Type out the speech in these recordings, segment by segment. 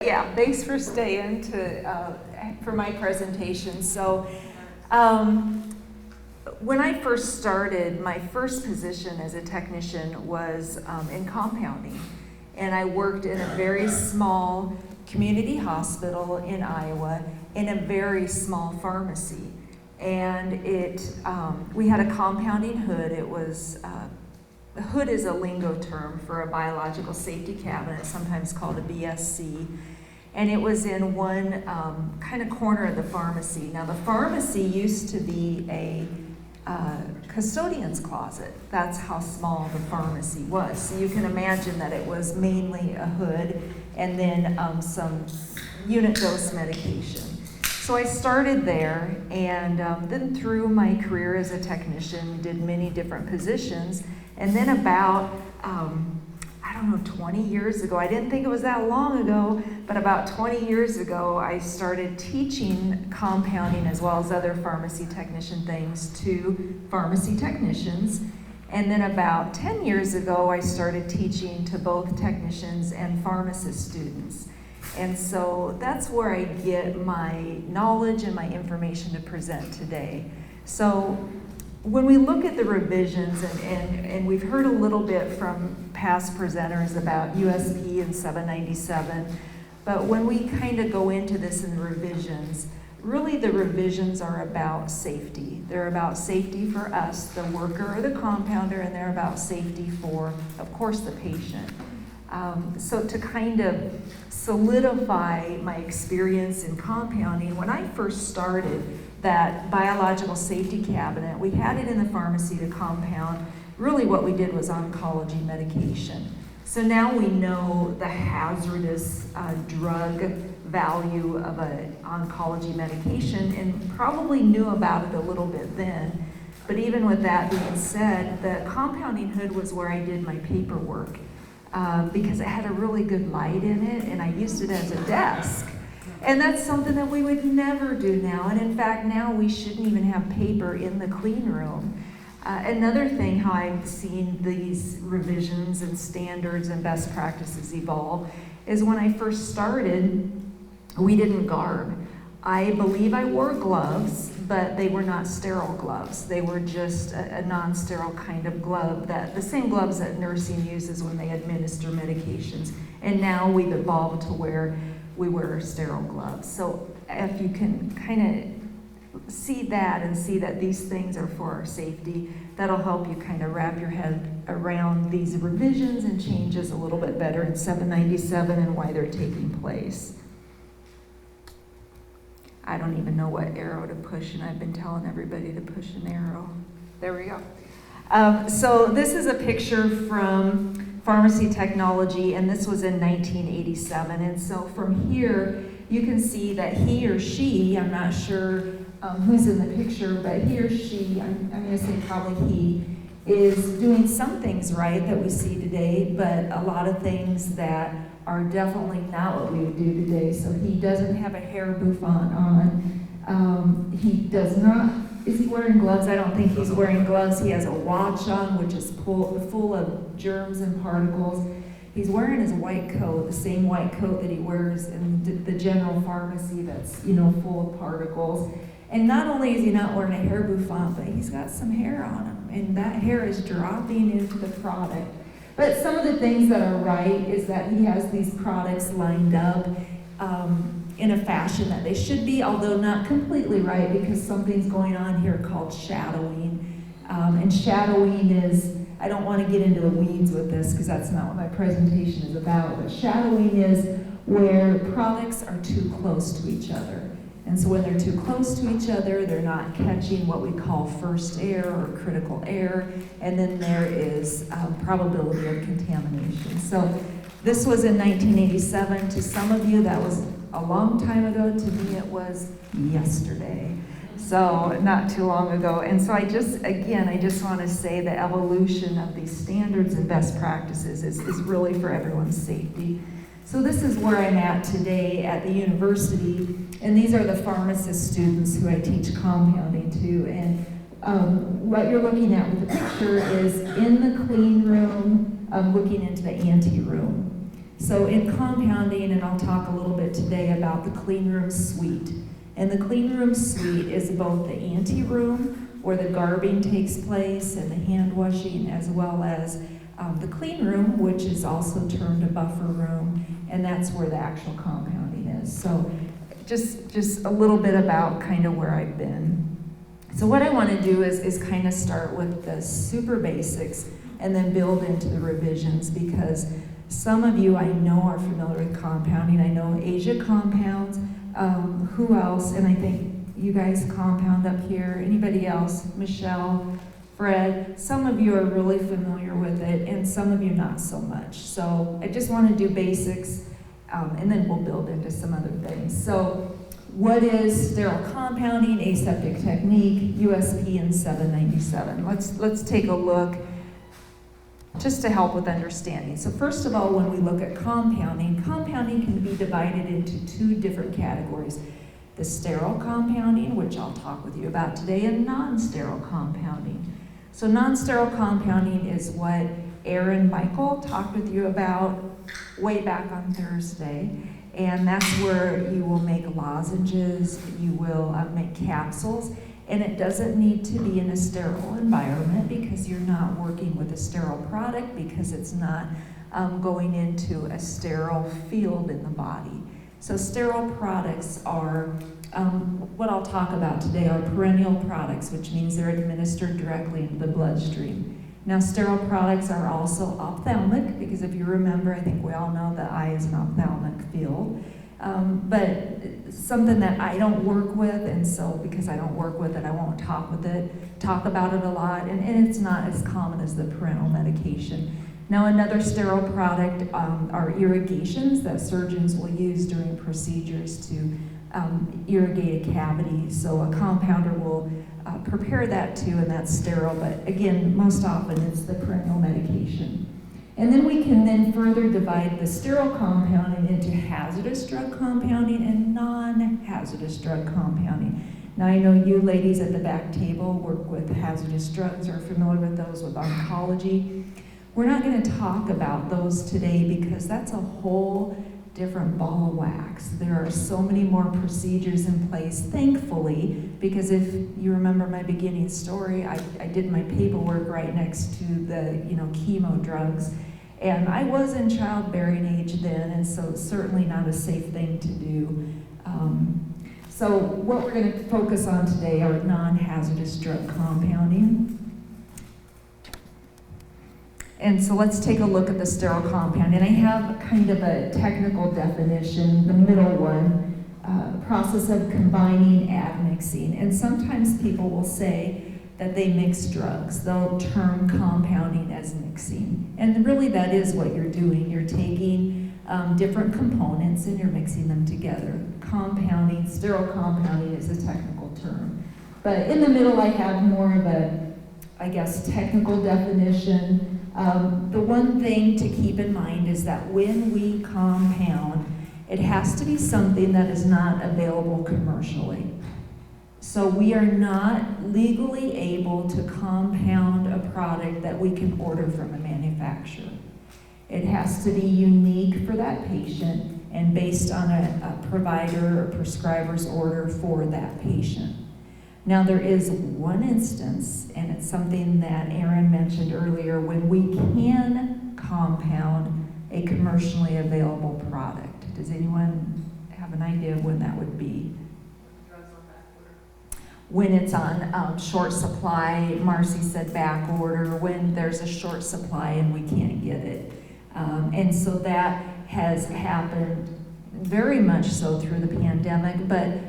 Yeah, thanks for staying for my presentation. So, when I first started, my first position as a technician was in compounding, and I worked in a very small community hospital in Iowa in a very small pharmacy, and we had a compounding hood. It was the hood is a lingo term for a biological safety cabinet, sometimes called a BSC. And it was in one kind of corner of the pharmacy. Now, the pharmacy used to be a custodian's closet. That's how small the pharmacy was. So you can imagine that it was mainly a hood and then some unit dose medication. So I started there, and then through my career as a technician, did many different positions. And then about, 20 years ago, I didn't think it was that long ago, but about 20 years ago, I started teaching compounding as well as other pharmacy technician things to pharmacy technicians. And then about 10 years ago, I started teaching to both technicians and pharmacist students. And so that's where I get my knowledge and my information to present today. So when we look at the revisions, and we've heard a little bit from past presenters about USP and 797, but when we kind of go into this in the revisions, really the revisions are about safety. They're about safety for us, the worker or the compounder, and they're about safety for, of course, the patient. So to kind of solidify my experience in compounding, when I first started that biological safety cabinet, we had it in the pharmacy to compound. Really what we did was oncology medication. So now we know the hazardous drug value of an oncology medication, and probably knew about it a little bit then. But even with that being said, the compounding hood was where I did my paperwork because it had a really good light in it, and I used it as a desk. And that's something that we would never do now. And in fact, now we shouldn't even have paper in the clean room. Another thing how I've seen these revisions and standards and best practices evolve is when I first started, we didn't garb. I believe I wore gloves, but they were not sterile gloves. They were just a non-sterile kind of glove, that the same gloves that nursing uses when they administer medications. And now we've evolved to where we wear sterile gloves. So if you can kind of see that and see that these things are for our safety, that'll help you kind of wrap your head around these revisions and changes a little bit better in 797 and why they're taking place. I don't even know what arrow to push, and I've been telling everybody to push an arrow. There we go. So this is a picture from Pharmacy Technology, and this was in 1987. And so from here, you can see that he or she, I'm not sure who's in the picture, but he or she, I'm going to say probably he, is doing some things right that we see today, but a lot of things that are definitely not what we would do today. So he doesn't have a hair bouffant on. He does not. Is he wearing gloves? I don't think he's wearing gloves. He has a watch on, which is full of germs and particles. He's wearing his white coat, the same white coat that he wears in the general pharmacy that's, full of particles. And not only is he not wearing a hair bouffant, but he's got some hair on him, and that hair is dropping into the product. But some of the things that are right is that he has these products lined up in a fashion that they should be, although not completely right, because something's going on here called shadowing. And shadowing is, I don't want to get into the weeds with this because that's not what my presentation is about, but shadowing is where products are too close to each other. And so when they're too close to each other, they're not catching what we call first air or critical air, and then there is probability of contamination. So this was in 1987. To some of you, that was a long time ago. To me, it was yesterday. So not too long ago. And so I just want to say the evolution of these standards and best practices is really for everyone's safety. So this is where I'm at today at the university, and these are the pharmacist students who I teach compounding to. And what you're looking at with the picture is in the clean room, looking into the ante room. So in compounding, and I'll talk a little bit today about the clean room suite. And the clean room suite is both the ante room, where the garbing takes place and the hand washing, as well as the clean room, which is also termed a buffer room, and that's where the actual compounding is. So just a little bit about kind of where I've been. So what I want to do is kind of start with the super basics and then build into the revisions, because some of you I know are familiar with compounding. I know Asia compounds. Who else? And I think you guys compound up here. Anybody else? Michelle, Fred. Some of you are really familiar with it, and some of you not so much. So I just want to do basics, and then we'll build into some other things. So what is sterile compounding, aseptic technique, USP and 797? Let's take a look just to help with understanding. So first of all, when we look at compounding can be divided into two different categories. The sterile compounding, which I'll talk with you about today, and non-sterile compounding. So non-sterile compounding is what Aaron Michael talked with you about way back on Thursday. And that's where you will make lozenges, you will make capsules, and it doesn't need to be in a sterile environment because you're not working with a sterile product, because it's not going into a sterile field in the body. So sterile products are, what I'll talk about today are perennial products, which means they're administered directly into the bloodstream. Now, sterile products are also ophthalmic, because if you remember, I think we all know the eye is an ophthalmic field. But something that I don't work with, and so because I don't work with it, I won't talk about it a lot, and it's not as common as the parenteral medication. Now, another sterile product are irrigations that surgeons will use during procedures to irrigate a cavity. So a compounder will prepare that too, and that's sterile, but again, most often it's the parenteral medication. And then we can then further divide the sterile compounding into hazardous drug compounding and non-hazardous drug compounding. Now, I know you ladies at the back table work with hazardous drugs, or are familiar with those with oncology. We're not going to talk about those today because that's a whole different ball of wax. There are so many more procedures in place, thankfully, because if you remember my beginning story, I did my paperwork right next to the chemo drugs, and I was in childbearing age then, and so it's certainly not a safe thing to do. So what we're going to focus on today are non-hazardous drug compounding. And so let's take a look at the sterile compound. And I have kind of a technical definition, the middle one, process of combining, admixing. And sometimes people will say that they mix drugs. They'll term compounding as mixing. And really that is what you're doing. You're taking different components and you're mixing them together. Compounding, sterile compounding is a technical term. But in the middle I have more of a, technical definition. The one thing to keep in mind is that when we compound, it has to be something that is not available commercially. So we are not legally able to compound a product that we can order from a manufacturer. It has to be unique for that patient and based on a provider or prescriber's order for that patient. Now there is one instance, and it's something that Aaron mentioned earlier, when we can compound a commercially available product. Does anyone have an idea of when that would be? When it's on short supply, Marcy said back order, when there's a short supply and we can't get it. And so that has happened very much so through the pandemic, but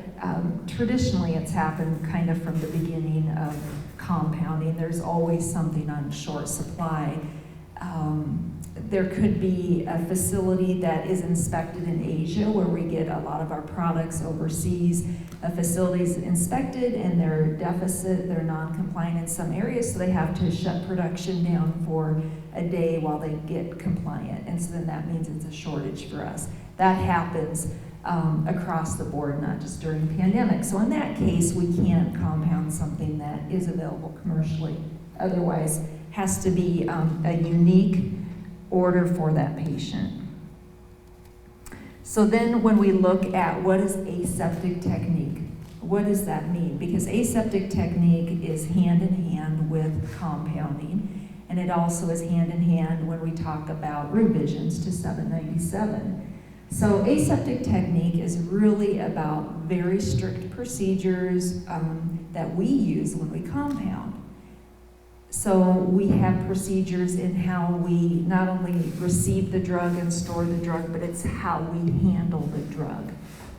traditionally it's happened kind of from the beginning of compounding. There's always something on short supply. There could be a facility that is inspected in Asia where we get a lot of our products overseas. A facility is inspected and they're deficit, they're non-compliant in some areas, so they have to shut production down for a day while they get compliant. And so then that means it's a shortage for us. That happens across the board, not just during the pandemic. So in that case, we can't compound something that is available commercially. Otherwise, has to be a unique order for that patient. So then when we look at what is aseptic technique, what does that mean? Because aseptic technique is hand in hand with compounding, and it also is hand in hand when we talk about revisions to 797. So aseptic technique is really about very strict procedures that we use when we compound. So we have procedures in how we not only receive the drug and store the drug, but it's how we handle the drug.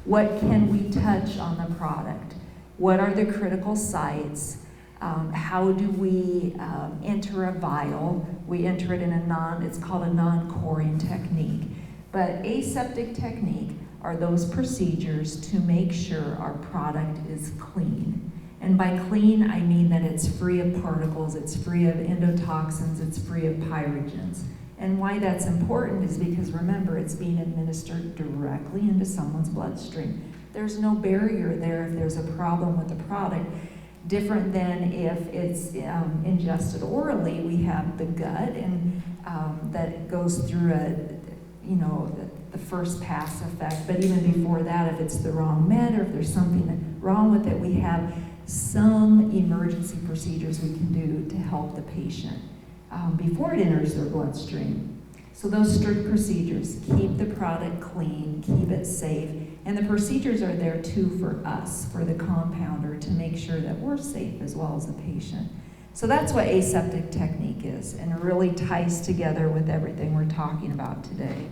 What can we touch on the product? What are the critical sites? How do we enter a vial? We enter it in it's called a non-coring technique. But aseptic technique are those procedures to make sure our product is clean. And by clean, I mean that it's free of particles, it's free of endotoxins, it's free of pyrogens. And why that's important is because, remember, it's being administered directly into someone's bloodstream. There's no barrier there if there's a problem with the product. Different than if it's ingested orally, we have the gut, and that goes through the first pass effect. But even before that, if it's the wrong med or if there's something wrong with it, we have some emergency procedures we can do to help the patient before it enters their bloodstream. So those strict procedures, keep the product clean, keep it safe, and the procedures are there too for us, for the compounder, to make sure that we're safe as well as the patient. So that's what aseptic technique is, and it really ties together with everything we're talking about today.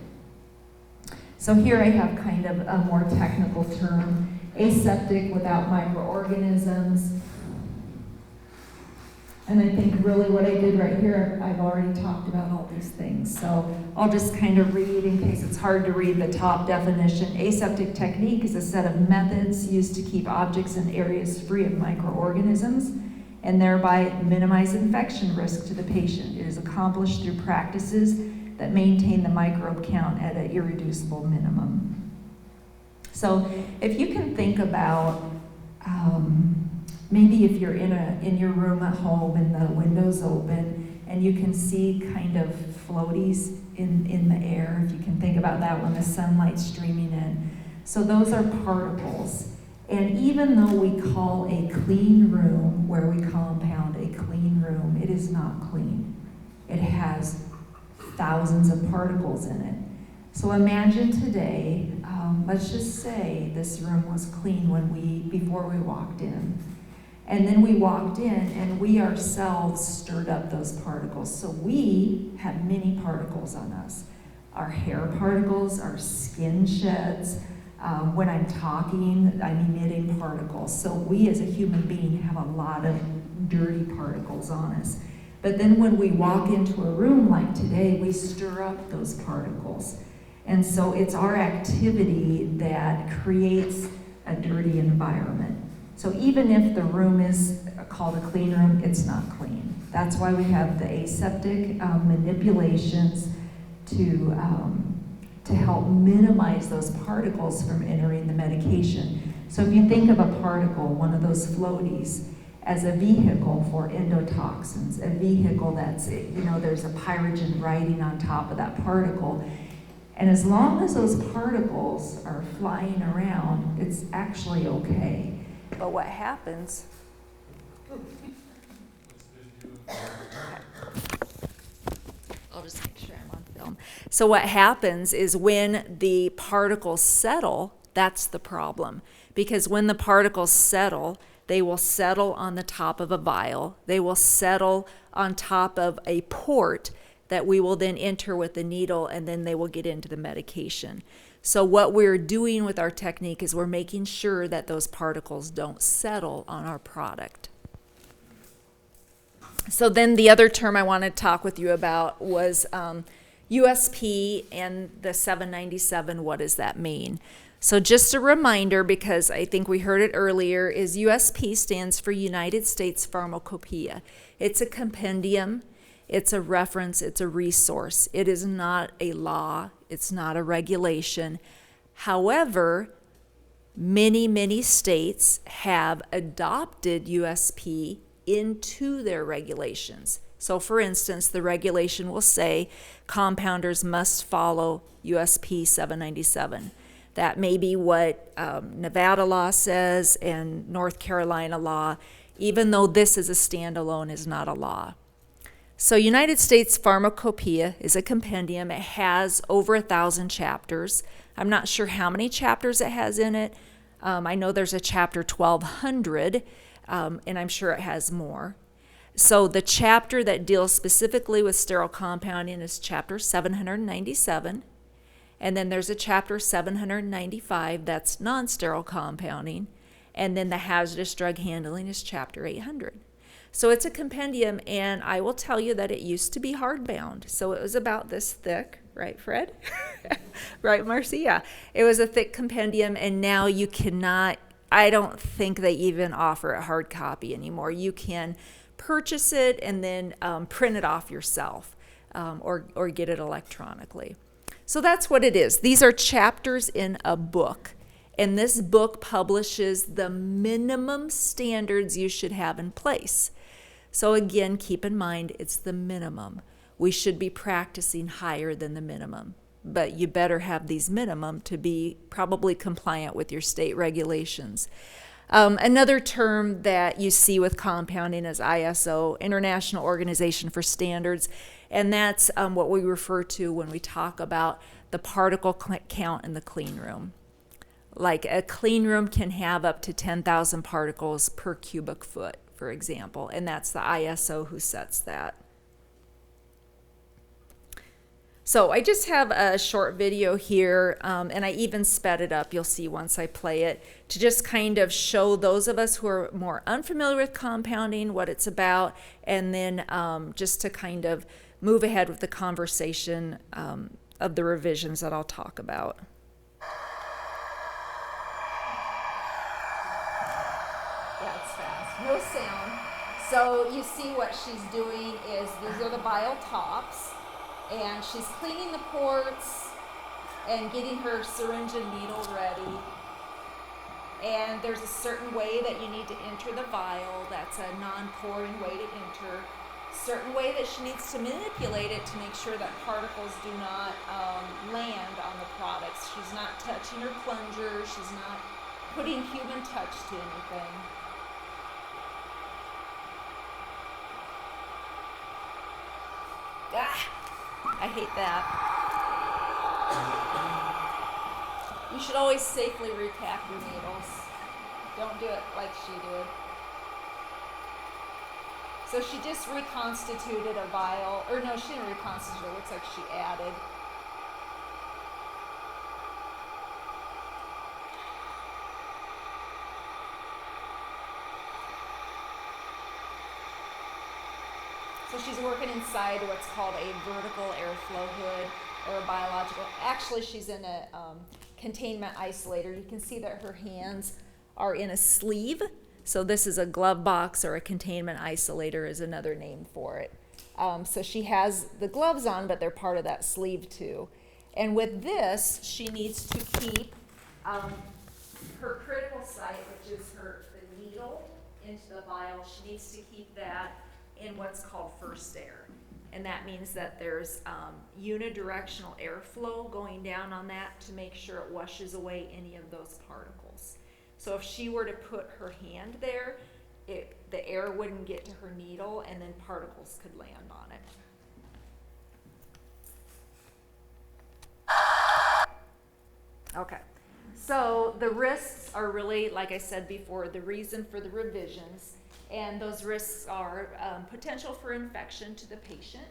So here I have kind of a more technical term, aseptic without microorganisms. And I think really what I did right here, I've already talked about all these things. So I'll just kind of read in case it's hard to read the top definition. Aseptic technique is a set of methods used to keep objects and areas free of microorganisms and thereby minimize infection risk to the patient. It is accomplished through practices that maintain the microbe count at an irreducible minimum. So if you can think about maybe if you're in your room at home and the window's open and you can see kind of floaties in the air, if you can think about that when the sunlight's streaming in. So those are particles. And even though we call a clean room where we compound a clean room, it is not clean. It has thousands of particles in it. So imagine today, let's just say this room was clean before we walked in. And then we walked in and we ourselves stirred up those particles. So we have many particles on us. Our hair particles, our skin sheds. When I'm talking, I'm emitting particles. So we as a human being have a lot of dirty particles on us. But then when we walk into a room like today, we stir up those particles. And so it's our activity that creates a dirty environment. So even if the room is called a clean room, it's not clean. That's why we have the aseptic manipulations to help minimize those particles from entering the medication. So if you think of a particle, one of those floaties, as a vehicle for endotoxins, a vehicle that's, there's a pyrogen riding on top of that particle. And as long as those particles are flying around, it's actually okay. But what happens? I'll just make sure I'm on film. So what happens is when the particles settle, that's the problem. Because when the particles settle, they will settle on the top of a vial. They will settle on top of a port that we will then enter with the needle, and then they will get into the medication. So what we're doing with our technique is we're making sure that those particles don't settle on our product. So then the other term I want to talk with you about was USP and the 797. What does that mean? So just a reminder, because I think we heard it earlier, is USP stands for United States Pharmacopoeia. It's a compendium, it's a reference, it's a resource. It is not a law, it's not a regulation. However, many states have adopted USP into their regulations. So for instance, the regulation will say compounders must follow USP 797. That may be what Nevada law says and North Carolina law, even though this is a standalone, is not a law. So United States Pharmacopoeia is a compendium. It has over 1,000 chapters. I'm not sure how many chapters it has in it. I know there's a chapter 1,200, and I'm sure it has more. So the chapter that deals specifically with sterile compounding is chapter 797. And then there's a chapter 795 that's non-sterile compounding. And then the hazardous drug handling is chapter 800. So it's a compendium, and I will tell you that it used to be hardbound. So it was about this thick, right, Fred? Right, Marcy? Yeah. It was a thick compendium, and now you cannot, I don't think they even offer a hard copy anymore. You can purchase it and then print it off yourself or get it electronically. So that's what it is. These are chapters in a book. And this book publishes the minimum standards you should have in place. So again, keep in mind, it's the minimum. We should be practicing higher than the minimum. But you better have these minimum to be probably compliant with your state regulations. Another term that you see with compounding is ISO, International Organization for Standards, and that's what we refer to when we talk about the particle count in the clean room. Like a clean room can have up to 10,000 particles per cubic foot, for example, and that's the ISO who sets that. So I just have a short video here, and I even sped it up, you'll see once I play it, to just kind of show those of us who are more unfamiliar with compounding what it's about, and then just to kind of move ahead with the conversation of the revisions that I'll talk about. That's fast. No sound. So you see what she's doing is these are the vial tops. And she's cleaning the ports and getting her syringe and needle ready. And there's a certain way that you need to enter the vial. That's a non-pouring way to enter. Certain way that she needs to manipulate it to make sure that particles do not land on the products. She's not touching her plunger. She's not putting human touch to anything. Ah! I hate that. You should always safely recap your needles. Don't do it like she did. So she just reconstituted a vial, or no, she didn't reconstitute, it looks like she added. So she's working inside what's called a vertical airflow hood or a biological. Actually, she's in a containment isolator. You can see that her hands are in a sleeve. So this is a glove box, or a containment isolator is another name for it. So she has the gloves on, but they're part of that sleeve too. And with this, she needs to keep her critical site, which is the needle into the vial. She needs to keep that in what's called first air. And that means that there's unidirectional airflow going down on that to make sure it washes away any of those particles. So if she were to put her hand there, the air wouldn't get to her needle and then particles could land on it. Okay, so the risks are really, like I said before, the reason for the revisions. And those risks are potential for infection to the patient,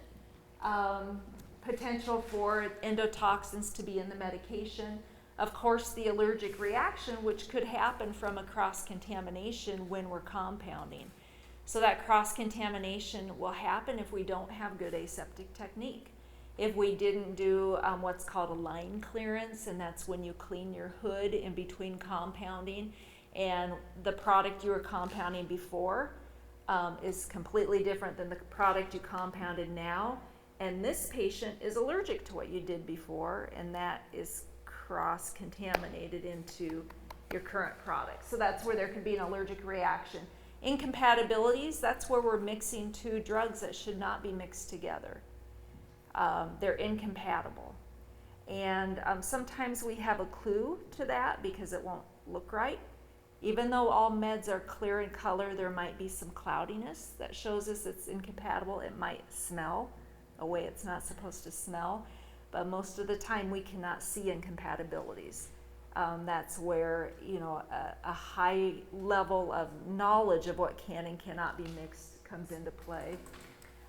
potential for endotoxins to be in the medication, of course the allergic reaction, which could happen from a cross-contamination when we're compounding. So that cross-contamination will happen if we don't have good aseptic technique. If we didn't do what's called a line clearance, and that's when you clean your hood in between compounding, and the product you were compounding before is completely different than the product you compounded now. And this patient is allergic to what you did before, and that is cross-contaminated into your current product. So that's where there can be an allergic reaction. Incompatibilities, that's where we're mixing two drugs that should not be mixed together. They're incompatible. And sometimes we have a clue to that because it won't look right. Even though all meds are clear in color, there might be some cloudiness that shows us it's incompatible. It might smell a way it's not supposed to smell, but most of the time we cannot see incompatibilities. That's where, you know, a high level of knowledge of what can and cannot be mixed comes into play.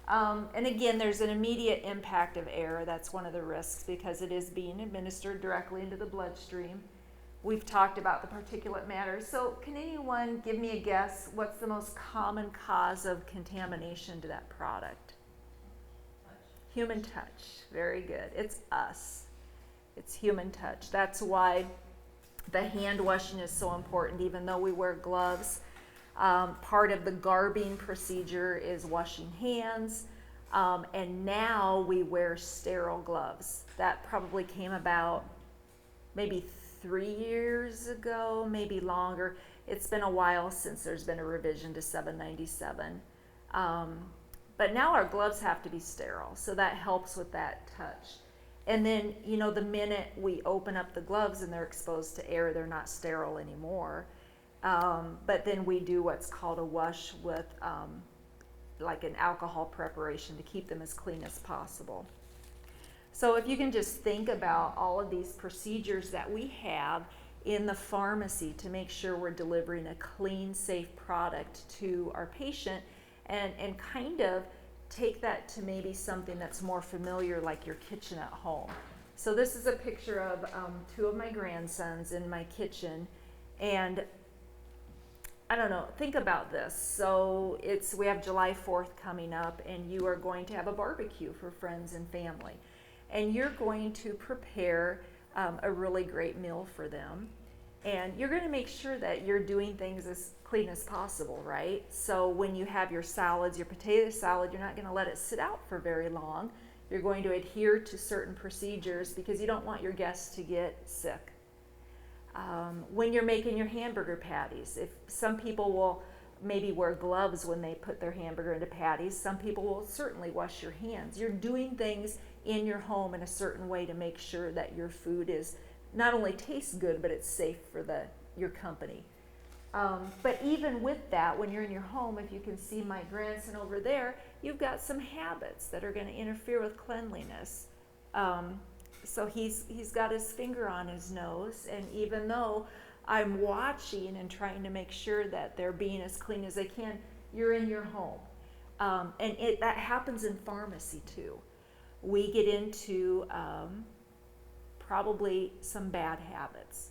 And again, there's an immediate impact of air. That's one of the risks because it is being administered directly into the bloodstream. We've talked about the particulate matter. So can anyone give me a guess? What's the most common cause of contamination to that product? Human touch. Very good. It's us. It's human touch. That's why the hand washing is so important, even though we wear gloves. Part of the garbing procedure is washing hands. And now we wear sterile gloves. That probably came about maybe 3 years ago, maybe longer. It's been a while since there's been a revision to 797. But now our gloves have to be sterile, so that helps with that touch. And then, you know, the minute we open up the gloves and they're exposed to air, they're not sterile anymore. But then we do what's called a wash with like an alcohol preparation to keep them as clean as possible. So if you can just think about all of these procedures that we have in the pharmacy to make sure we're delivering a clean, safe product to our patient, and kind of take that to maybe something that's more familiar, like your kitchen at home. So this is a picture of 2 of my grandsons in my kitchen, and I don't know, think about this. So we have July 4th coming up, and you are going to have a barbecue for friends and family. And you're going to prepare a really great meal for them. And you're going to make sure that you're doing things as clean as possible, right? So when you have your salads, your potato salad, you're not going to let it sit out for very long. You're going to adhere to certain procedures because you don't want your guests to get sick. When you're making your hamburger patties, if some people will maybe wear gloves when they put their hamburger into patties, some people will certainly wash your hands. You're doing things in your home in a certain way to make sure that your food is not only tastes good, but it's safe for your company. But even with that, when you're in your home, if you can see my grandson over there, you've got some habits that are going to interfere with cleanliness. So he's got his finger on his nose, and even though I'm watching and trying to make sure that they're being as clean as they can, you're in your home. And that happens in pharmacy too. We get into probably some bad habits.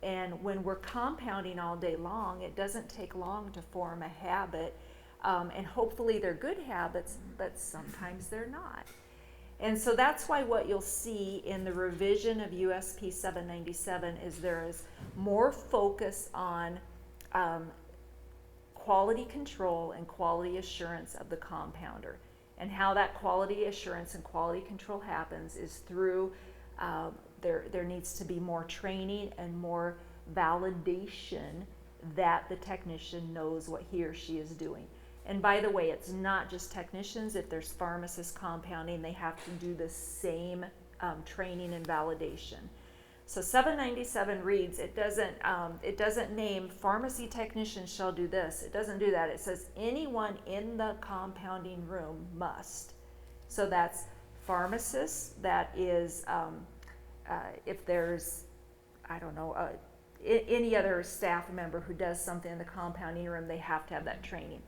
And when we're compounding all day long, it doesn't take long to form a habit. And hopefully they're good habits, but sometimes they're not. And so that's why what you'll see in the revision of USP 797 is there is more focus on quality control and quality assurance of the compounder. And how that quality assurance and quality control happens is through there needs to be more training and more validation that the technician knows what he or she is doing. And by the way, it's not just technicians. If there's pharmacists compounding, they have to do the same training and validation. So 797 reads, it doesn't name pharmacy technicians shall do this. It doesn't do that. It says anyone in the compounding room must. So that's pharmacists. That is if there's, I don't know, any other staff member who does something in the compounding room, they have to have that training.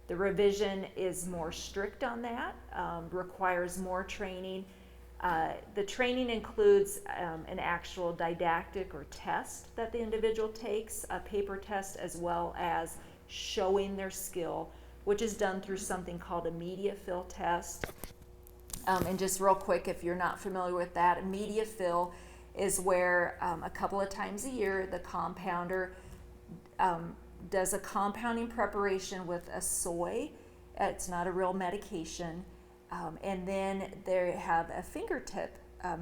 The revision is more strict on that, requires more training. The training includes an actual didactic or test that the individual takes, a paper test, as well as showing their skill, which is done through something called a media fill test. And just real quick, if you're not familiar with that, a media fill is where a couple of times a year the compounder does a compounding preparation with a soy. It's not a real medication. And then they have a fingertip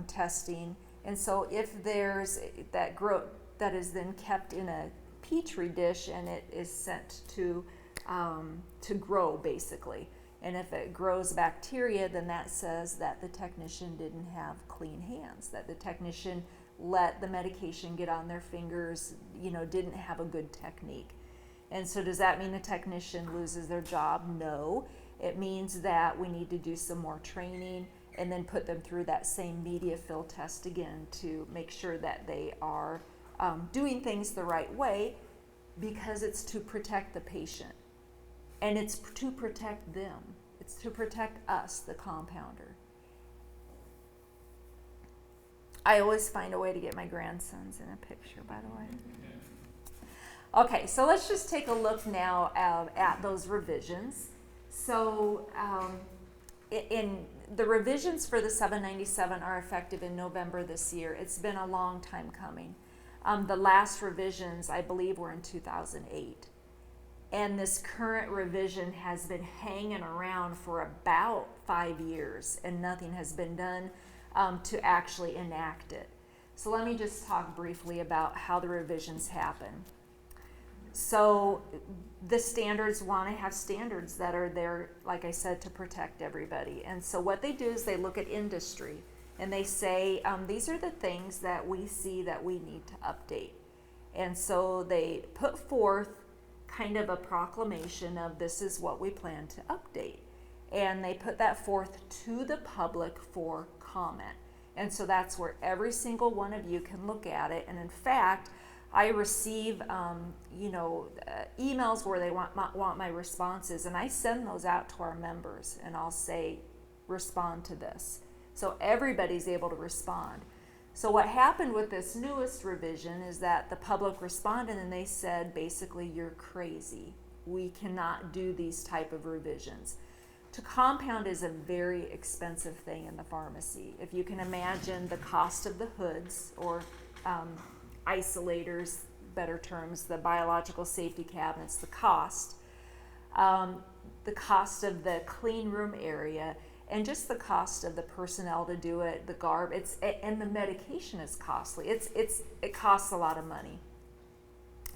testing. And so if there's that growth that is then kept in a petri dish and it is sent to grow basically. And if it grows bacteria, then that says that the technician didn't have clean hands, that the technician let the medication get on their fingers, didn't have a good technique. And so does that mean the technician loses their job? No. It means that we need to do some more training and then put them through that same media fill test again to make sure that they are doing things the right way, because it's to protect the patient. And it's to protect them. It's to protect us, the compounder. I always find a way to get my grandsons in a picture, by the way. Okay, so let's just take a look now at those revisions. So in the revisions for the 797 are effective in November this year. It's been a long time coming. The last revisions, I believe, were in 2008. And this current revision has been hanging around for about 5 years, and nothing has been done to actually enact it. So let me just talk briefly about how the revisions happen. So the standards want to have standards that are there, like I said, to protect everybody. And so what they do is they look at industry and they say, these are the things that we see that we need to update. And so they put forth kind of a proclamation of this is what we plan to update. And they put that forth to the public for comment. And so that's where every single one of you can look at it. And in fact, I receive, emails where they want my responses, and I send those out to our members, and I'll say, respond to this. So everybody's able to respond. So what happened with this newest revision is that the public responded, and they said, basically, you're crazy. We cannot do these type of revisions. To compound is a very expensive thing in the pharmacy. If you can imagine the cost of the hoods or isolators, better terms, the biological safety cabinets, the cost of the clean room area, and just the cost of the personnel to do it, the garb, and the medication is costly. It costs a lot of money.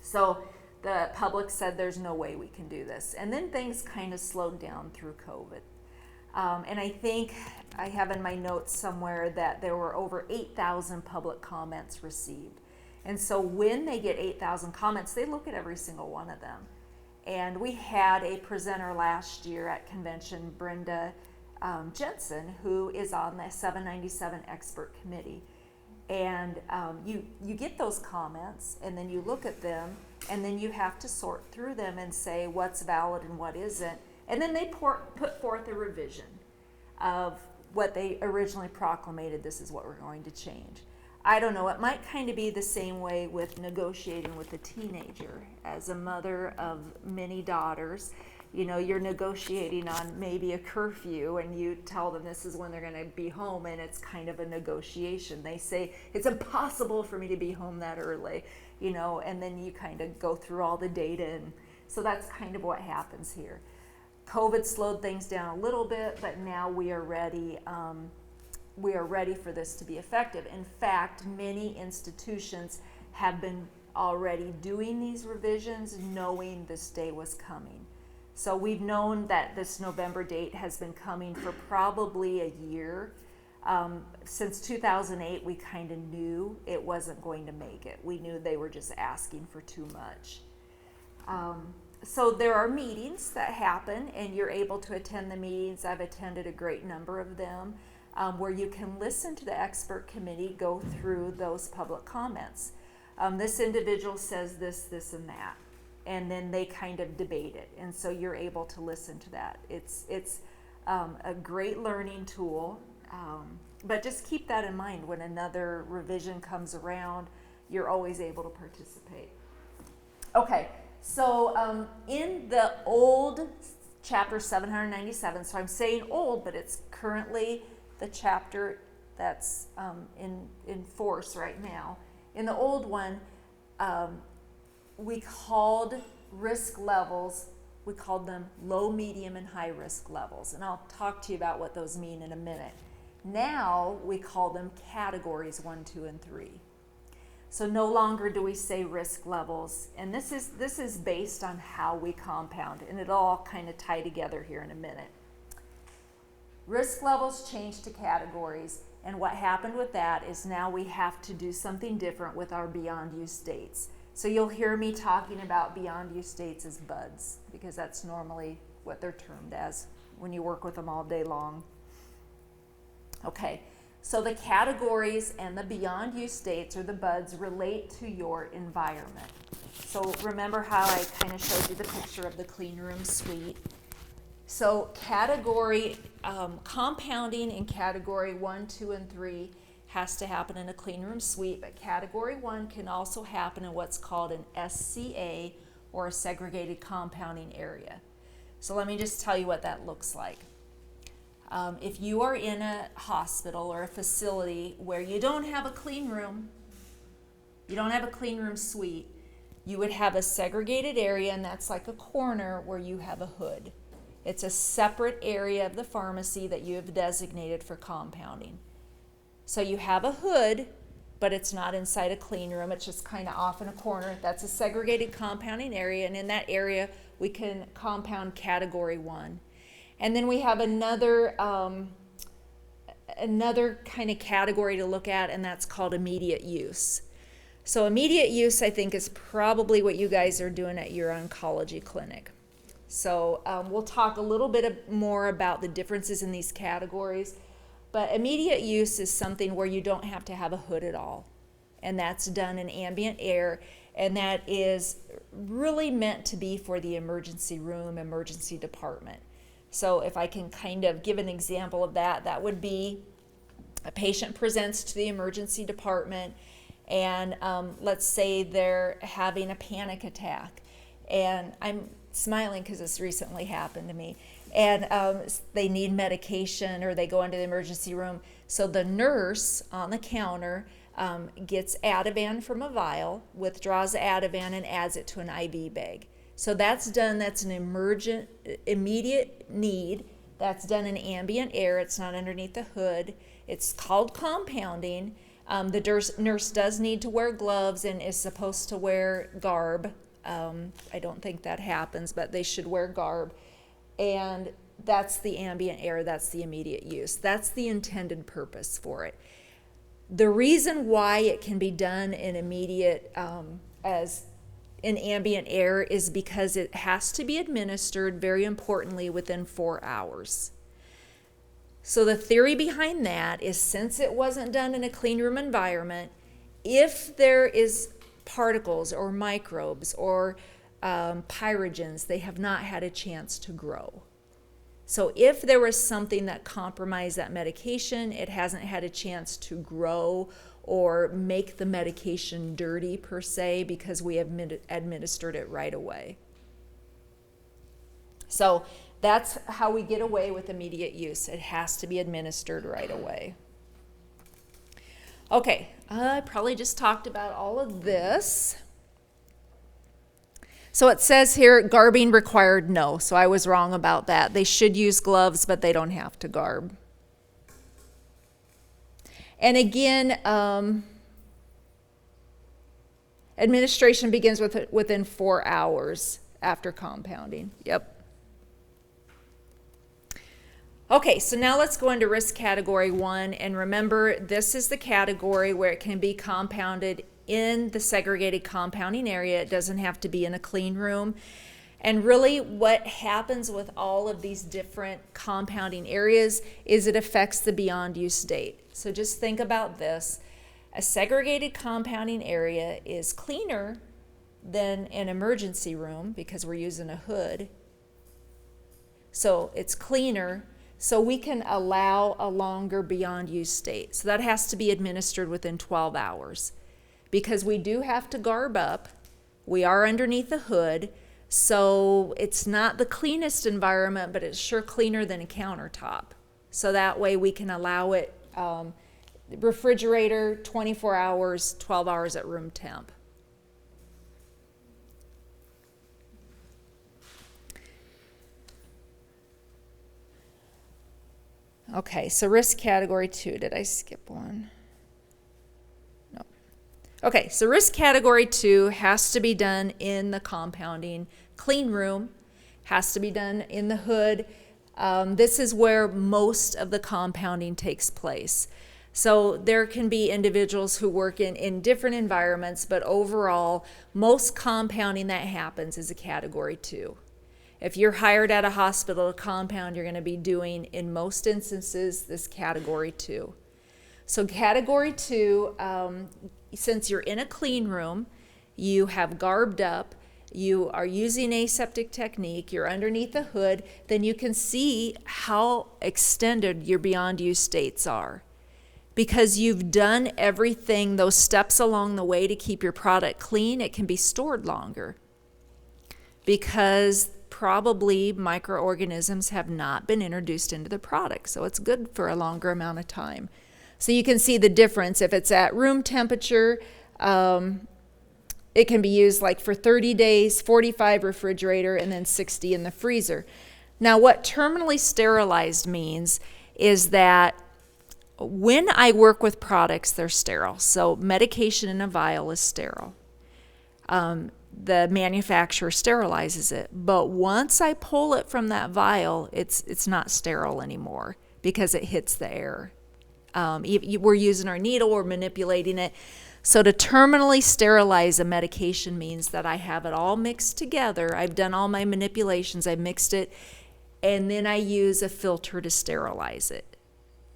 So the public said there's no way we can do this. And then things kind of slowed down through COVID. And I think I have in my notes somewhere that there were over 8,000 public comments received. And so when they get 8,000 comments, they look at every single one of them. And we had a presenter last year at convention, Brenda Jensen, who is on the 797 expert committee. And you get those comments, and then you look at them, and then you have to sort through them and say what's valid and what isn't. And then they put forth a revision of what they originally proclamated, this is what we're going to change. I don't know, it might kind of be the same way with negotiating with a teenager. As a mother of many daughters, you're negotiating on maybe a curfew, and you tell them this is when they're going to be home, and it's kind of a negotiation. They say, it's impossible for me to be home that early, and then you kind of go through all the data, and so that's kind of what happens here. COVID slowed things down a little bit, but now we are ready. We are ready for this to be effective. In fact, many institutions have been already doing these revisions knowing this day was coming. So we've known that this November date has been coming for probably a year. Since 2008, we kind of knew it wasn't going to make it. We knew they were just asking for too much. So there are meetings that happen, and you're able to attend the meetings. I've attended a great number of them, where you can listen to the expert committee go through those public comments. This individual says this, this, and that, and then they kind of debate it, and so you're able to listen to that. It's a great learning tool, but just keep that in mind when another revision comes around. You're always able to participate. Okay, so in the old chapter 797, so I'm saying old, but it's currently the chapter that's in force right now. In the old one, we called risk levels, we called them low, medium, and high risk levels. And I'll talk to you about what those mean in a minute. Now we call them categories 1, 2, and 3. So no longer do we say risk levels. And this is based on how we compound, and it'll all kind of tie together here in a minute. risk levels change to categories, and what happened with that is now we have to do something different with our beyond use states. So you'll hear me talking about beyond use states as BUDs, because that's normally what they're termed as when you work with them all day long. Okay, so the categories and the beyond use states, or the BUDs, relate to your environment. So remember how I kind of showed you the picture of the clean room suite. So category, compounding in category 1, 2, and 3 has to happen in a clean room suite, but category 1 can also happen in what's called an SCA, or a segregated compounding area. So let me just tell you what that looks like. If you are in a hospital or a facility where you don't have a clean room, you don't have a clean room suite, you would have a segregated area, and that's like a corner where you have a hood. It's a separate area of the pharmacy that you have designated for compounding. So you have a hood, but it's not inside a clean room. It's just kind of off in a corner. That's a segregated compounding area, and in that area we can compound category 1. And then we have another kind of category to look at, and that's called immediate use. So immediate use, I think, is probably what you guys are doing at your oncology clinic. So we'll talk a little bit more about the differences in these categories, but immediate use is something where you don't have to have a hood at all, and that's done in ambient air, and that is really meant to be for the emergency room, emergency department. So if I can kind of give an example of that, that would be a patient presents to the emergency department, and let's say they're having a panic attack, and I'm smiling because this recently happened to me, and they need medication, or they go into the emergency room. So the nurse on the counter gets Ativan from a vial, withdraws Ativan, and adds it to an IV bag. So that's done, that's an immediate need. That's done in ambient air. It's not underneath the hood. It's called compounding. The nurse does need to wear gloves and is supposed to wear garb. I don't think that happens, but they should wear garb. And that's the ambient air, that's the immediate use. That's the intended purpose for it. The reason why it can be done in immediate, as in ambient air, is because it has to be administered, very importantly, within 4 hours. So the theory behind that is, since it wasn't done in a clean room environment, if there is particles or microbes or pyrogens, they have not had a chance to grow. So if there was something that compromised that medication, it hasn't had a chance to grow or make the medication dirty per se, because we have administered it right away. So that's how we get away with immediate use. It has to be administered right away. Okay, I probably just talked about all of this. So it says here, garbing required, no. So I was wrong about that. They should use gloves, but they don't have to garb. And again, administration begins within 4 hours after compounding. Yep. Okay, so now let's go into risk category 1. And remember, this is the category where it can be compounded in the segregated compounding area. It doesn't have to be in a clean room. And really what happens with all of these different compounding areas is it affects the beyond use date. So just think about this. A segregated compounding area is cleaner than an emergency room because we're using a hood. So it's cleaner, so we can allow a longer beyond use state. So that has to be administered within 12 hours. Because we do have to garb up, we are underneath the hood, so it's not the cleanest environment, but it's sure cleaner than a countertop. So that way we can allow it, refrigerator, 24 hours, 12 hours at room temp. Okay, so risk category 2, did I skip one? Okay, so risk category 2 has to be done in the compounding clean room, has to be done in the hood. This is where most of the compounding takes place. So there can be individuals who work in different environments, but overall, most compounding that happens is a category 2. If you're hired at a hospital to compound, you're going to be doing, in most instances, this category 2. So category 2, since you're in a clean room, you have garbed up, you are using aseptic technique, you're underneath the hood, then you can see how extended your beyond use states are. Because you've done everything, those steps along the way to keep your product clean, it can be stored longer. Because probably microorganisms have not been introduced into the product, so it's good for a longer amount of time. So you can see the difference. If it's at room temperature, it can be used like for 30 days, 45 refrigerator, and then 60 in the freezer. Now what terminally sterilized means is that when I work with products, they're sterile. So medication in a vial is sterile. The manufacturer sterilizes it. But once I pull it from that vial, it's not sterile anymore because it hits the air. We're using our needle, we're manipulating it. So to terminally sterilize a medication means that I have it all mixed together. I've done all my manipulations, I've mixed it, and then I use a filter to sterilize it.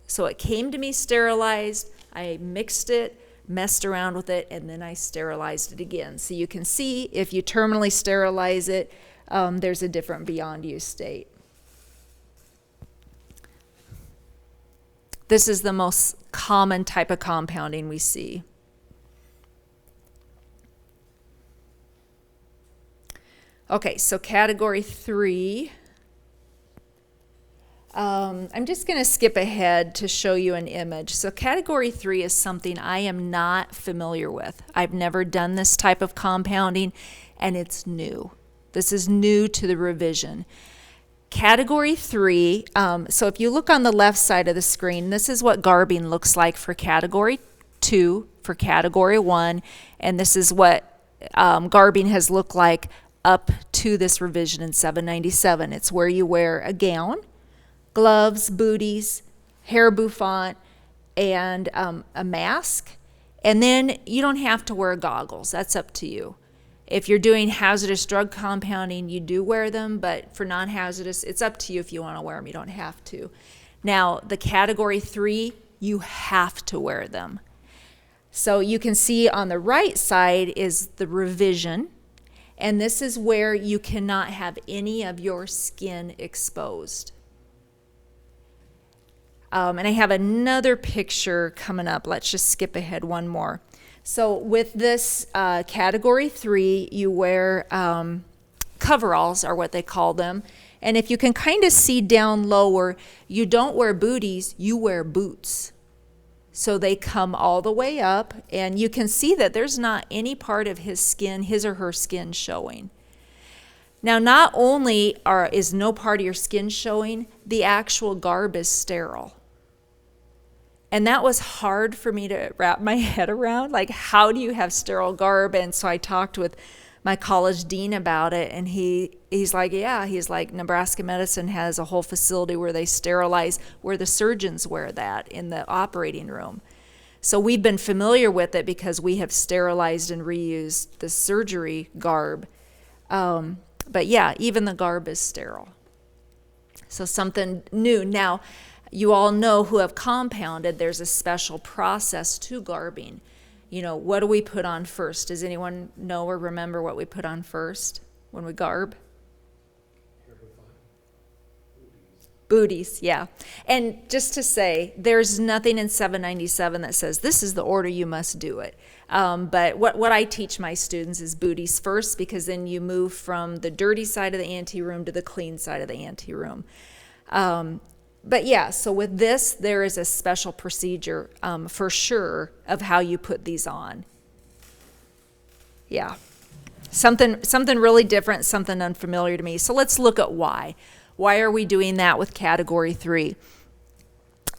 So it came to me sterilized, I mixed it, messed around with it, and then I sterilized it again. So you can see if you terminally sterilize it, there's a different beyond use state. This is the most common type of compounding we see. Okay, so category 3. I'm just going to skip ahead to show you an image. So category 3 is something I am not familiar with. I've never done this type of compounding, and it's new. This is new to the revision. Category 3, so if you look on the left side of the screen, this is what garbing looks like for category 2, for category 1, and this is what garbing has looked like up to this revision in 797. It's where you wear a gown, gloves, booties, hair bouffant, and a mask. And then you don't have to wear goggles. That's up to you. If you're doing hazardous drug compounding, you do wear them, but for non-hazardous, it's up to you if you want to wear them. You don't have to. Now, the category 3, you have to wear them. So you can see on the right side is the revision, and this is where you cannot have any of your skin exposed. And I have another picture coming up. Let's just skip ahead one more. So with this category 3, you wear coveralls, are what they call them. And if you can kind of see down lower, you don't wear booties, you wear boots. So they come all the way up, and you can see that there's not any part of his skin, his or her skin, showing. Now, not only is no part of your skin showing, the actual garb is sterile. And that was hard for me to wrap my head around. Like, how do you have sterile garb? And so I talked with my college dean about it, and he's like, yeah, he's like, Nebraska Medicine has a whole facility where they sterilize, where the surgeons wear that in the operating room. So we've been familiar with it because we have sterilized and reused the surgery garb. But yeah, even the garb is sterile. So something new. Now, you all know who have compounded, there's a special process to garbing. You know, what do we put on first? Does anyone know or remember what we put on first when we garb? Booties, yeah. And just to say, there's nothing in 797 that says this is the order you must do it. But what I teach my students is booties first, because then you move from the dirty side of the anteroom to the clean side of the anteroom. But yeah, so with this, there is a special procedure for sure of how you put these on. Yeah, something really different, something unfamiliar to me. So let's look at why. Why are we doing that with category 3?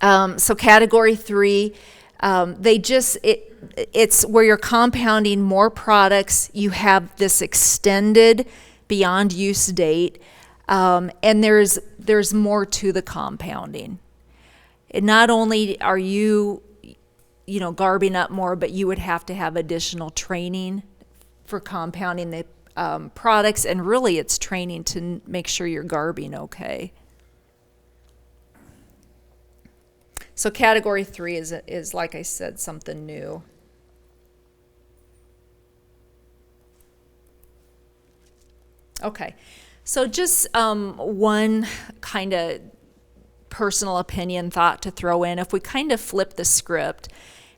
So category 3, it's where you're compounding more products. You have this extended beyond use date. And there's more to the compounding. And not only are you garbing up more, but you would have to have additional training for compounding the products, and really it's training to make sure you're garbing okay. So category 3 is like I said, something new. Okay, so just one kind of personal opinion thought to throw in. If we kind of flip the script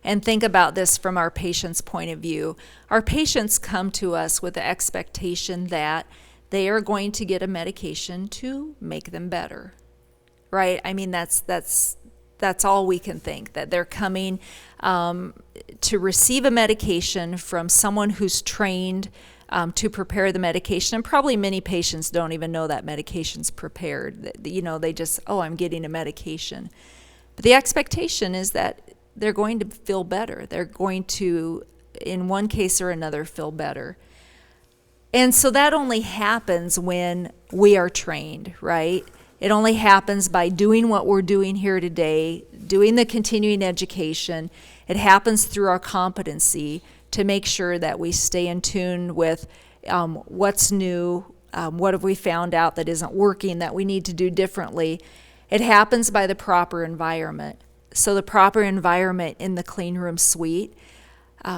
and think about this from our patient's point of view, our patients come to us with the expectation that they are going to get a medication to make them better, right? I mean, that's all we can think, that they're coming to receive a medication from someone who's trained to prepare the medication. And probably many patients don't even know that medication's prepared. They just, I'm getting a medication. But the expectation is that they're going to feel better. They're going to, in one case or another, feel better. And so that only happens when we are trained, right? It only happens by doing what we're doing here today, doing the continuing education. It happens through our competency to make sure that we stay in tune with what's new, what have we found out that isn't working, that we need to do differently. It happens by the proper environment. So the proper environment in the clean room suite,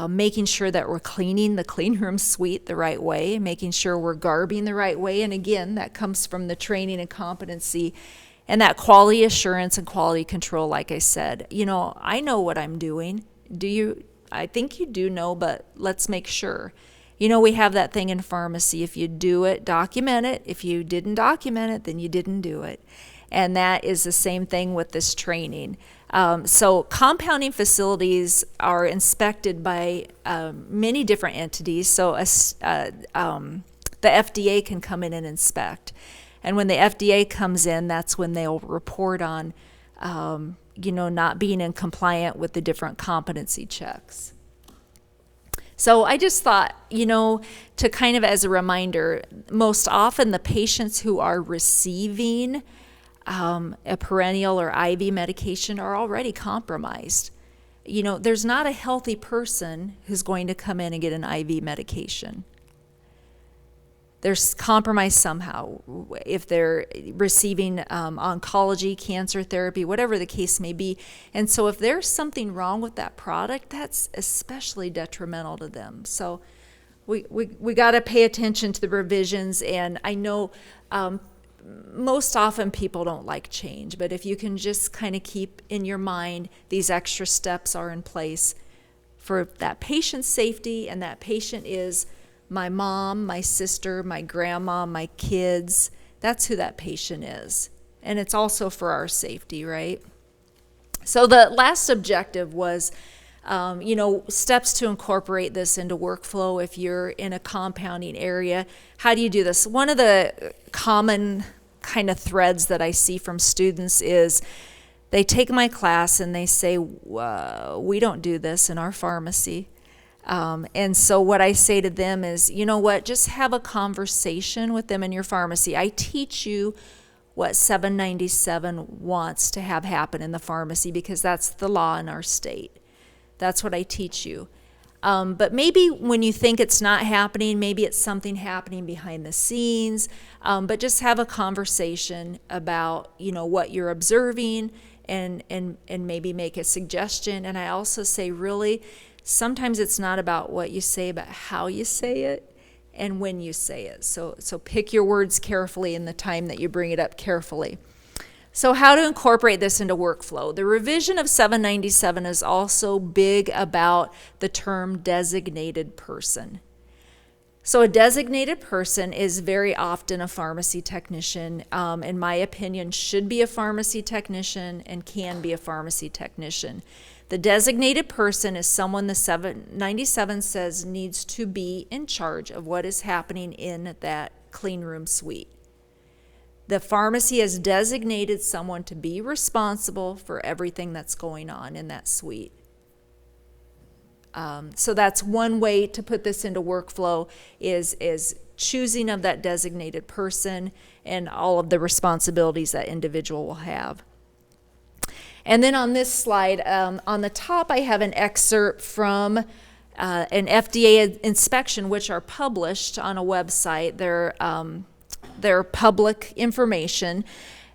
making sure that we're cleaning the clean room suite the right way, making sure we're garbing the right way. And again, that comes from the training and competency and that quality assurance and quality control, like I said. I know what I'm doing. Do you? I think you do know, but let's make sure. We have that thing in pharmacy. If you do it, document it. If you didn't document it, then you didn't do it. And that is the same thing with this training. So compounding facilities are inspected by many different entities. So the FDA can come in and inspect. And when the FDA comes in, that's when they'll report on not being in compliant with the different competency checks. So I just thought, to kind of as a reminder, most often the patients who are receiving a perennial or IV medication are already compromised. There's not a healthy person who's going to come in and get an IV medication. There's compromise somehow, if they're receiving oncology, cancer therapy, whatever the case may be. And so if there's something wrong with that product, that's especially detrimental to them. So we got to pay attention to the revisions. And I know most often people don't like change, but if you can just kind of keep in your mind these extra steps are in place for that patient's safety, and that patient is my mom, my sister, my grandma, my kids. That's who that patient is. And it's also for our safety, right? So the last objective was, steps to incorporate this into workflow if you're in a compounding area. How do you do this? One of the common kind of threads that I see from students is they take my class and they say, we don't do this in our pharmacy. And so what I say to them is, just have a conversation with them in your pharmacy. I teach you what 797 wants to have happen in the pharmacy because that's the law in our state. That's what I teach you. But maybe when you think it's not happening, maybe it's something happening behind the scenes, but just have a conversation about, what you're observing and maybe make a suggestion. And I also say, really, sometimes it's not about what you say, but how you say it and when you say it. So pick your words carefully in the time that you bring it up carefully. So how to incorporate this into workflow. The revision of 797 is also big about the term designated person. So a designated person is very often a pharmacy technician, in my opinion, should be a pharmacy technician and can be a pharmacy technician. The designated person is someone the 797 says needs to be in charge of what is happening in that clean room suite. The pharmacy has designated someone to be responsible for everything that's going on in that suite. So that's one way to put this into workflow is choosing of that designated person and all of the responsibilities that individual will have. And then on this slide, on the top, I have an excerpt from an FDA inspection, which are published on a website. They're public information.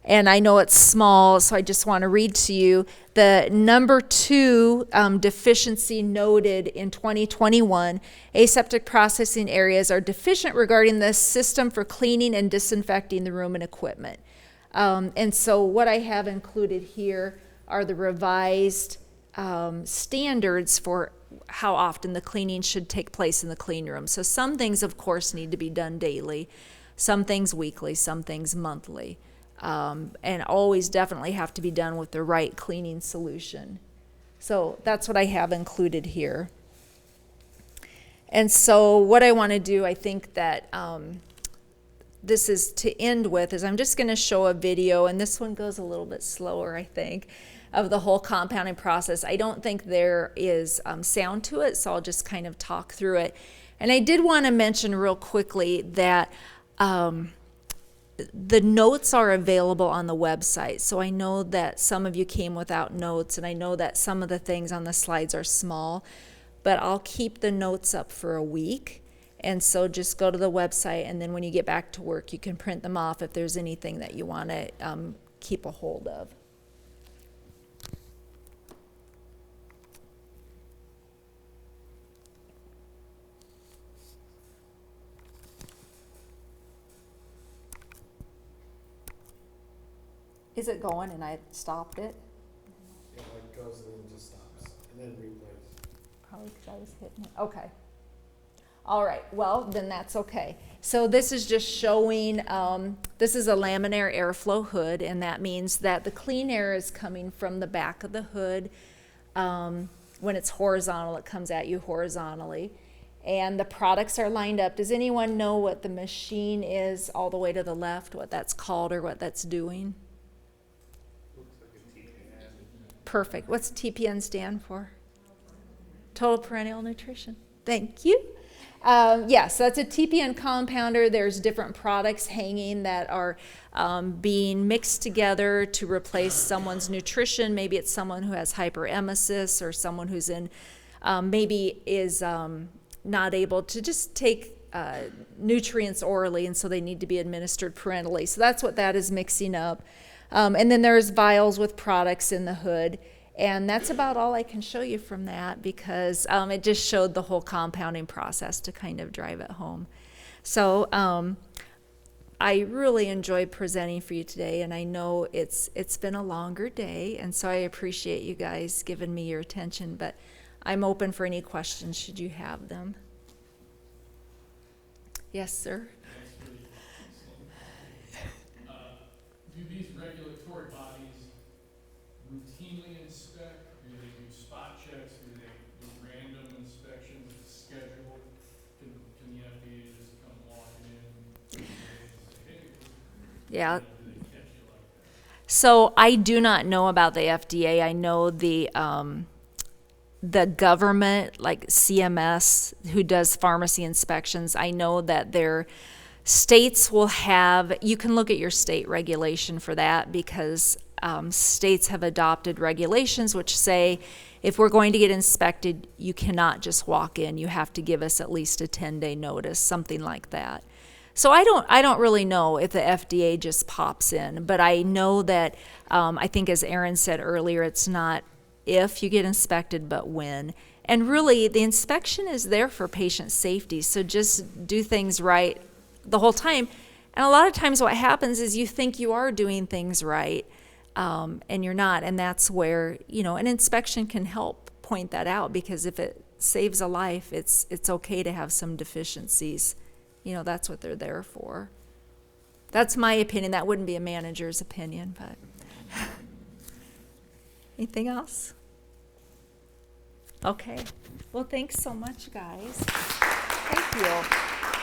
And I know it's small, so I just want to read to you. The number 2 deficiency noted in 2021, aseptic processing areas are deficient regarding the system for cleaning and disinfecting the room and equipment. And so what I have included here are the revised standards for how often the cleaning should take place in the clean room. So some things, of course, need to be done daily, some things weekly, some things monthly. And always definitely have to be done with the right cleaning solution. So that's what I have included here. And so what I want to do, I think that this is to end with, is I'm just going to show a video, and this one goes a little bit slower, I think, of the whole compounding process. I don't think there is sound to it, so I'll just kind of talk through it. And I did want to mention real quickly that the notes are available on the website. So I know that some of you came without notes, and I know that some of the things on the slides are small, but I'll keep the notes up for a week. And so just go to the website, and then when you get back to work, you can print them off if there's anything that you want to keep a hold of. Is it going and I stopped it? It like goes and then just stops and then replays. Probably because I was hitting it. Okay. All right. Well, then that's okay. So this is just showing, this is a laminar airflow hood, and that means that the clean air is coming from the back of the hood. When it's horizontal, it comes at you horizontally. And the products are lined up. Does anyone know what the machine is all the way to the left, what that's called or what that's doing? Perfect. What's TPN stand for? Total Perennial Nutrition. Thank you. Yes, so that's a TPN compounder. There's different products hanging that are being mixed together to replace someone's nutrition. Maybe it's someone who has hyperemesis, or someone who's in maybe is not able to just take nutrients orally, and so they need to be administered parenterally. So that's what that is mixing up. And then there's vials with products in the hood. And that's about all I can show you from that, because it just showed the whole compounding process to kind of drive it home. So I really enjoyed presenting for you today, and I know it's been a longer day, and so I appreciate you guys giving me your attention, but I'm open for any questions should you have them. Yes, sir? Do these regulatory bodies routinely inspect? Do they do spot checks? Do they do random inspections scheduled? Can the FDA just come walking in and say, hey, Yeah. do they catch you like that? So I do not know about the FDA. I know the government, like CMS, who does pharmacy inspections. I know that their states will have, you can look at your state regulation for that, because states have adopted regulations which say if we're going to get inspected, you cannot just walk in. You have to give us at least a 10-day notice, something like that. So I don't really know if the FDA just pops in, but I know that I think, as Erin said earlier, it's not if you get inspected, but when. And really, the inspection is there for patient safety, so just do things right the whole time. And a lot of times what happens is you think you are doing things right, and you're not, and that's where, an inspection can help point that out, because if it saves a life, it's okay to have some deficiencies. That's what they're there for. That's my opinion. That wouldn't be a manager's opinion, but anything else? Okay. Well, thanks so much, guys. Thank you.